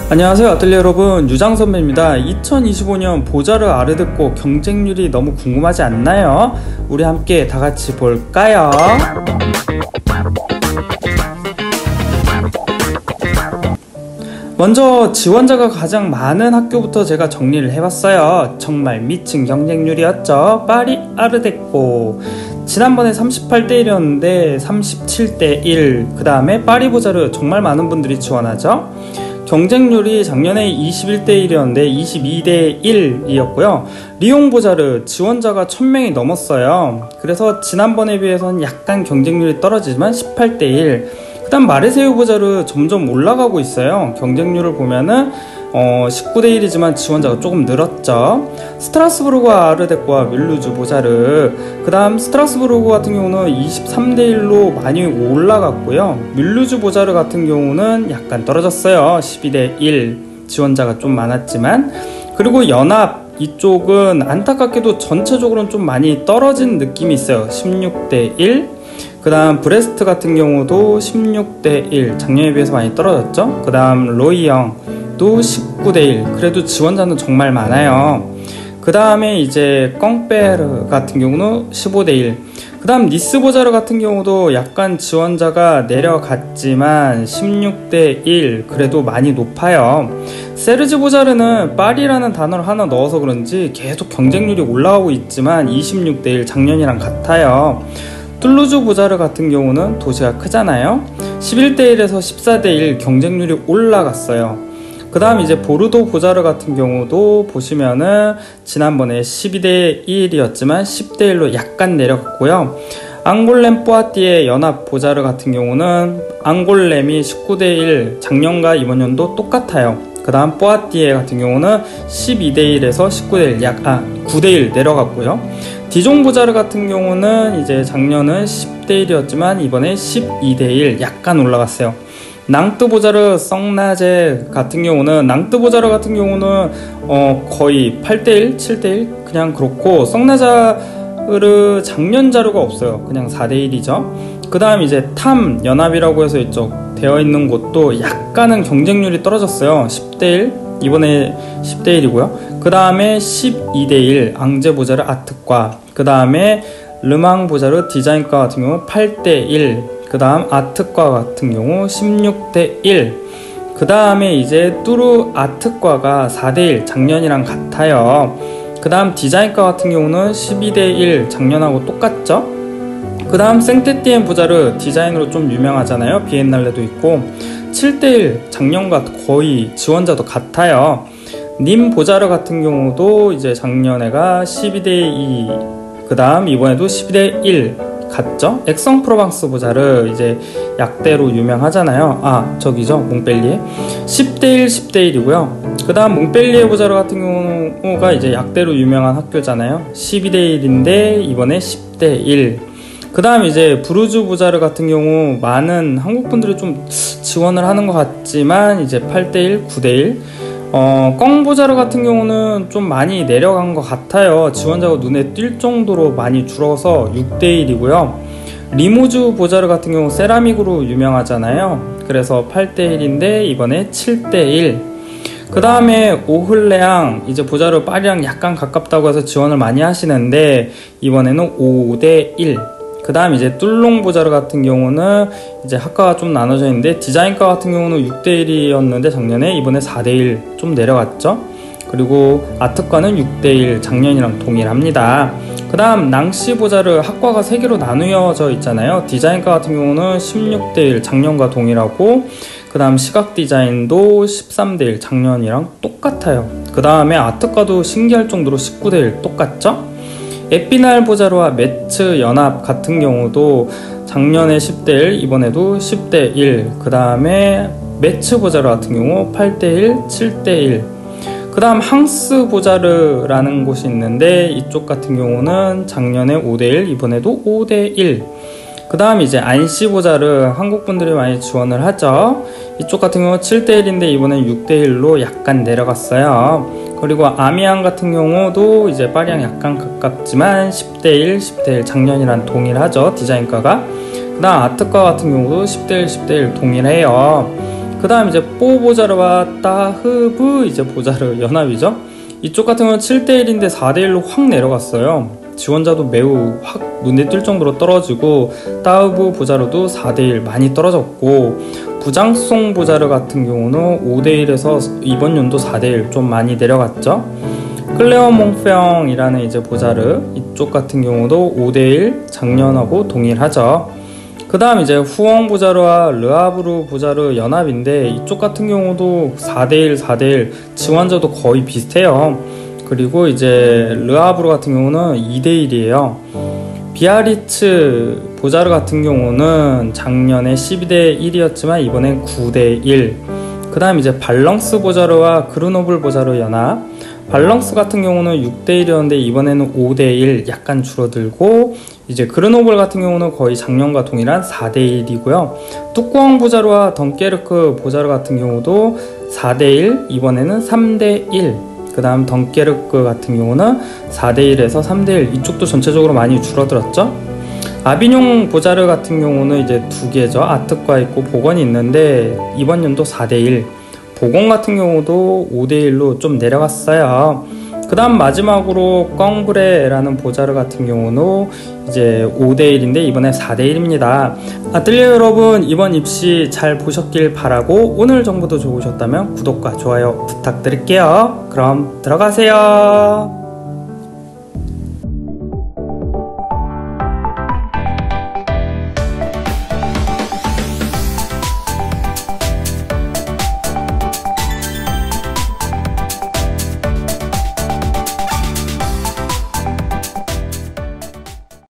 안녕하세요 아틀리에 여러분, 유장선배입니다. 2025년 보자르 아르데코 경쟁률이 너무 궁금하지 않나요? 우리 함께 다같이 볼까요? 먼저 지원자가 가장 많은 학교부터 제가 정리를 해봤어요. 정말 미친 경쟁률이었죠. 파리 아르데코 지난번에 38대1이었는데 37대1, 그 다음에 파리 보자르 정말 많은 분들이 지원하죠. 경쟁률이 작년에 21대1이었는데 22대1이었고요. 리옹 보자르 지원자가 1000명이 넘었어요. 그래서 지난번에 비해서는 약간 경쟁률이 떨어지지만 18대1. 그 다음 마르세유 보자르 점점 올라가고 있어요. 경쟁률을 보면은 19대1이지만 지원자가 조금 늘었죠. 스트라스부르크 아르데코와 밀루즈 보자르, 그 다음 스트라스부르크 같은 경우는 23대1로 많이 올라갔고요. 밀루즈 보자르 같은 경우는 약간 떨어졌어요. 12대1, 지원자가 좀 많았지만. 그리고 연합 이쪽은 안타깝게도 전체적으로는 좀 많이 떨어진 느낌이 있어요. 16대1. 그 다음 브레스트 같은 경우도 16대1, 작년에 비해서 많이 떨어졌죠. 그 다음 로이영 또 19대1, 그래도 지원자는 정말 많아요. 그 다음에 이제 껑페르 같은 경우는 15대1. 그 다음 니스 보자르 같은 경우도 약간 지원자가 내려갔지만 16대1, 그래도 많이 높아요. 세르지 보자르는 파리라는 단어를 하나 넣어서 그런지 계속 경쟁률이 올라가고 있지만 26대1, 작년이랑 같아요. 툴루즈 보자르 같은 경우는 도시가 크잖아요. 11대1에서 14대1 경쟁률이 올라갔어요. 그 다음 이제 보르도 보자르 같은 경우도 보시면은 지난번에 12대1이었지만 10대1로 약간 내려갔고요. 앙골렘 뿌아띠에 연합 보자르 같은 경우는 앙골렘이 19대1, 작년과 이번 연도 똑같아요. 그 다음 뿌아띠에 같은 경우는 12대1에서 19대1, 9대1 내려갔고요. 디종 보자르 같은 경우는 이제 작년은 10대1이었지만 이번에 12대1 약간 올라갔어요. 낭뜨 보자르 썽나제 같은 경우는 거의 8대1, 7대1 그냥 그렇고, 썽나자르 작년 자료가 없어요. 그냥 4대1이죠. 그 다음 이제 탐 연합이라고 해서 이쪽 되어 있는 곳도 약간은 경쟁률이 떨어졌어요. 10대1, 이번에 10대1이고요. 그 다음에 12대1 앙제 보자르 아트과, 그 다음에 르망 보자르 디자인과 같은 경우 8대1, 그 다음 아트과 같은 경우 16대1, 그 다음에 이제 뚜르 아트과가 4대1, 작년이랑 같아요. 그 다음 디자인과 같은 경우는 12대1, 작년하고 똑같죠. 그 다음 생테티엔 보자르 디자인으로 좀 유명하잖아요. 비엔날레도 있고 7대1, 작년과 거의 지원자도 같아요. 님 보자르 같은 경우도 이제 작년에가 12대2, 그 다음 이번에도 12대1 같죠? 액성 프로방스 보자르 이제 약대로 유명하잖아요. 저기죠, 몽펠리에 10대1, 10대1이고요. 그 다음 몽펠리에 보자르 같은 경우가 이제 약대로 유명한 학교잖아요. 12대1인데 이번에 10대1. 그 다음 이제 브루즈 보자르 같은 경우 많은 한국 분들이 좀 지원을 하는 것 같지만 이제 8대1, 9대1. 껑 보자르 같은 경우는 좀 많이 내려간 것 같아요. 지원자가 눈에 띌 정도로 많이 줄어서 6대1이고요. 리무즈 보자르 같은 경우 세라믹으로 유명하잖아요. 그래서 8대1인데 이번에 7대1. 그 다음에 오흘레앙, 이제 보자르 파리랑 약간 가깝다고 해서 지원을 많이 하시는데 이번에는 5대1. 그 다음 이제 뚫롱 보자르 같은 경우는 이제 학과가 좀 나눠져 있는데 디자인과 같은 경우는 6대1이었는데 작년에, 이번에 4대1 좀 내려갔죠. 그리고 아트과는 6대1, 작년이랑 동일합니다. 그 다음 낭시 보자르 학과가 3개로 나누어져 있잖아요. 디자인과 같은 경우는 16대1, 작년과 동일하고, 그 다음 시각 디자인도 13대1, 작년이랑 똑같아요. 그 다음에 아트과도 신기할 정도로 19대1 똑같죠. 에피날 보자르와 메츠 연합 같은 경우도 작년에 10대1, 이번에도 10대1. 그 다음에 메츠 보자르 같은 경우 8대1, 7대1. 그 다음 항스 보자르라는 곳이 있는데 이쪽 같은 경우는 작년에 5대1, 이번에도 5대1. 그 다음 이제 안시 보자르 한국 분들이 많이 지원을 하죠. 이쪽 같은 경우 7대1인데 이번엔 6대1로 약간 내려갔어요. 그리고 아미앙 같은 경우도 이제 파리랑 약간 가깝지만 10대1, 10대1 작년이랑 동일하죠. 디자인과가. 그 다음 아트과 같은 경우도 10대1, 10대1 동일해요. 그 다음 이제 뽀 보자르와 따흐브 이제 보자르 연합이죠. 이쪽 같은 경우는 7대1인데 4대1로 확 내려갔어요. 지원자도 매우 확 눈에 띌 정도로 떨어지고, 따흐브 보자르도 4대1 많이 떨어졌고, 부장송 보자르 같은 경우는 5대1에서 이번 연도 4대1 좀 많이 내려갔죠. 클레어몽평이라는 이제 보자르, 이쪽 같은 경우도 5대1 작년하고 동일하죠. 그 다음 이제 후엉 보자르와 르하브르 보자르 연합인데, 이쪽 같은 경우도 4대1 4대1 지원자도 거의 비슷해요. 그리고 이제 르하브르 같은 경우는 2대1이에요 비아리츠 보자르 같은 경우는 작년에 12대1이었지만 이번엔 9대1. 그 다음 이제 발렁스 보자르와 그르노블 보자르 연합, 발렁스 같은 경우는 6대1이었는데 이번에는 5대1 약간 줄어들고, 이제 그르노블 같은 경우는 거의 작년과 동일한 4대1이고요. 뚜꾸엉 보자르와 덩케르크 보자르 같은 경우도 4대1, 이번에는 3대1. 그 다음 덩케르크 같은 경우는 4대1에서 3대1, 이쪽도 전체적으로 많이 줄어들었죠. 아비뇽 보자르 같은 경우는 이제 두 개죠. 아특과 있고 복원이 있는데 이번 연도 4대1, 복원 같은 경우도 5대1로 좀 내려갔어요. 그 다음 마지막으로 껑브레라는 보자르 같은 경우는 이제 5대1인데 이번에 4대1입니다. 아뜰리에 여러분, 이번 입시 잘 보셨길 바라고, 오늘 정보도 좋으셨다면 구독과 좋아요 부탁드릴게요. 그럼 들어가세요.